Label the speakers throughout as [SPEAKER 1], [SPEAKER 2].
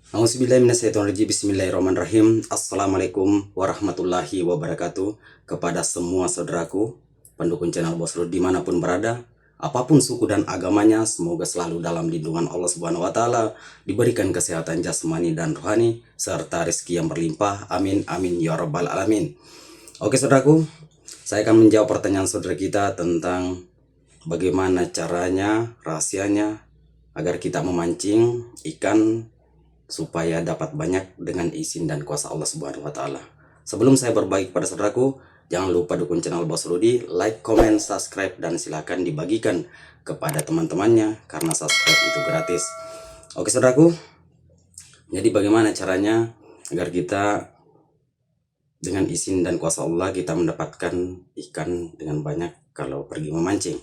[SPEAKER 1] Auzubillahiminasyaitonirrajim. Bismillahirrahmanirrahim. Assalamualaikum warahmatullahi wabarakatuh. Kepada semua saudaraku pendukung channel Bos Rud dimanapun berada, apapun suku dan agamanya, semoga selalu dalam lindungan Allah Subhanahu wa Ta'ala, diberikan kesehatan jasmani dan rohani serta rezeki yang berlimpah. Amin amin ya rabbal alamin. Oke saudaraku, saya akan menjawab pertanyaan saudara kita tentang bagaimana caranya, rahasianya agar kita memancing ikan supaya dapat banyak dengan izin dan kuasa Allah Subhanahu wa Ta'ala. Sebelum saya berbagi kepada saudaraku, jangan lupa dukung channel Bos Rudi, like, comment, subscribe, dan silakan dibagikan kepada teman-temannya karena subscribe itu gratis. Oke saudaraku, jadi bagaimana caranya agar kita dengan izin dan kuasa Allah kita mendapatkan ikan dengan banyak kalau pergi memancing.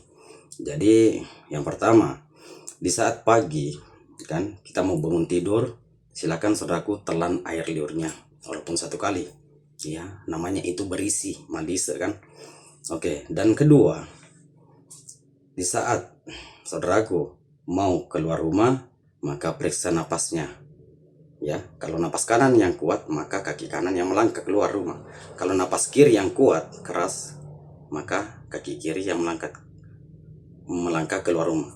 [SPEAKER 1] Jadi yang pertama, di saat pagi kan kita mau bangun tidur, silakan saudaraku telan air liurnya walaupun satu kali, ya namanya itu berisi malise kan. Oke, dan kedua, di saat saudaraku mau keluar rumah maka periksa napasnya, ya. Kalau napas kanan yang kuat maka kaki kanan yang melangkah keluar rumah. Kalau napas kiri yang kuat keras maka kaki kiri yang melangkah keluar rumah.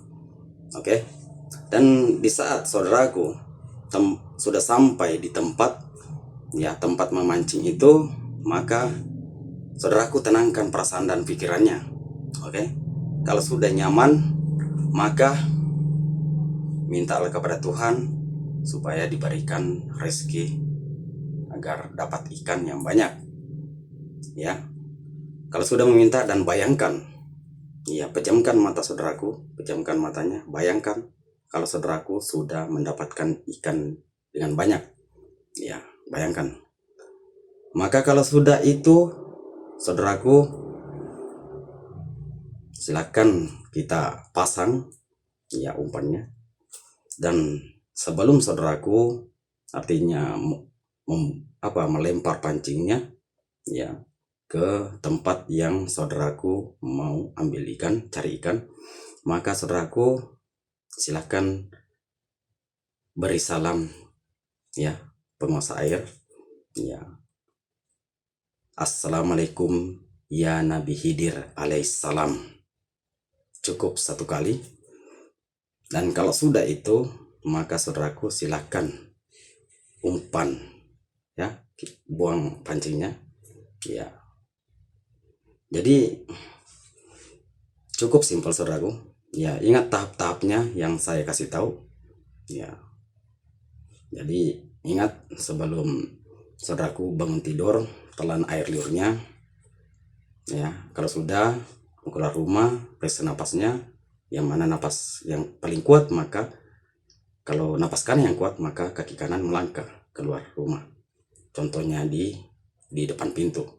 [SPEAKER 1] Oke, dan di saat saudaraku sudah sampai di tempat, ya tempat memancing itu, maka saudaraku tenangkan perasaan dan pikirannya. Oke, kalau sudah nyaman maka mintalah kepada Tuhan supaya diberikan rezeki agar dapat ikan yang banyak, ya. Kalau sudah meminta dan bayangkan, ya pejamkan mata saudaraku, pejamkan matanya, bayangkan kalau saudaraku sudah mendapatkan ikan dengan banyak, ya bayangkan. Maka kalau sudah itu saudaraku, silakan kita pasang, ya umpannya. Dan sebelum saudaraku artinya melempar pancingnya, ya ke tempat yang saudaraku mau ambil ikan, cari ikan, maka saudaraku silahkan beri salam, ya penguasa air, ya Assalamualaikum ya Nabi Khidir alaihissalam, cukup satu kali. Dan kalau sudah itu maka saudaraku silahkan umpan, ya buang pancingnya, ya. Jadi cukup simpel saudaraku, ya ingat tahap-tahapnya yang saya kasih tahu, ya. Jadi ingat sebelum saudaraku bangun tidur telan air liurnya, ya. Kalau sudah mau keluar rumah periksa napasnya, yang mana napas yang paling kuat, maka kalau napas kanan yang kuat maka kaki kanan melangkah keluar rumah, contohnya di depan pintu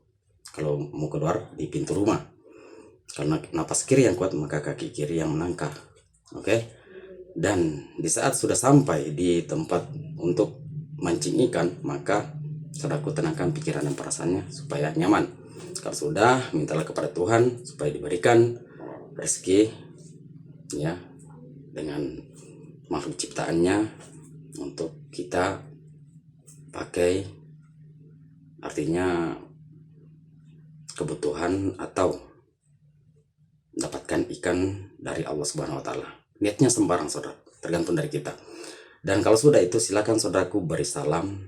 [SPEAKER 1] kalau mau keluar di pintu rumah. Kalau napas kiri yang kuat maka kaki kiri yang melangkah. Oke. Dan di saat sudah sampai di tempat untuk mancing ikan, maka saudaraku tenangkan pikiran dan perasaannya supaya nyaman. Kalau sudah, mintalah kepada Tuhan supaya diberikan rezeki, ya, dengan makhluk ciptaannya untuk kita pakai, artinya kebutuhan atau dapatkan ikan dari Allah Subhanahu wa Ta'ala. Niatnya sembarang saudara, tergantung dari kita. Dan kalau sudah itu silakan saudaraku beri salam,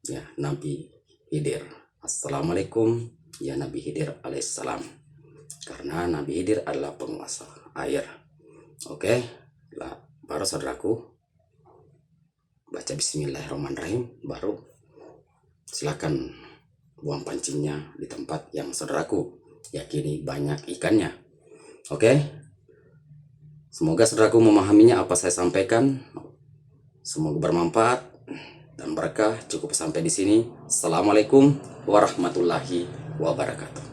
[SPEAKER 1] ya Nabi Khidir. Assalamualaikum ya Nabi Khidir alaihissalam, karena Nabi Khidir adalah penguasa air. Oke, baru saudaraku baca bismillahirrahmanirrahim, baru silakan buang pancingnya di tempat yang saudaraku yakini banyak ikannya. Oke, semoga saudaraku memahaminya apa saya sampaikan. Semoga bermanfaat dan berkah. Cukup sampai di sini. Assalamualaikum warahmatullahi wabarakatuh.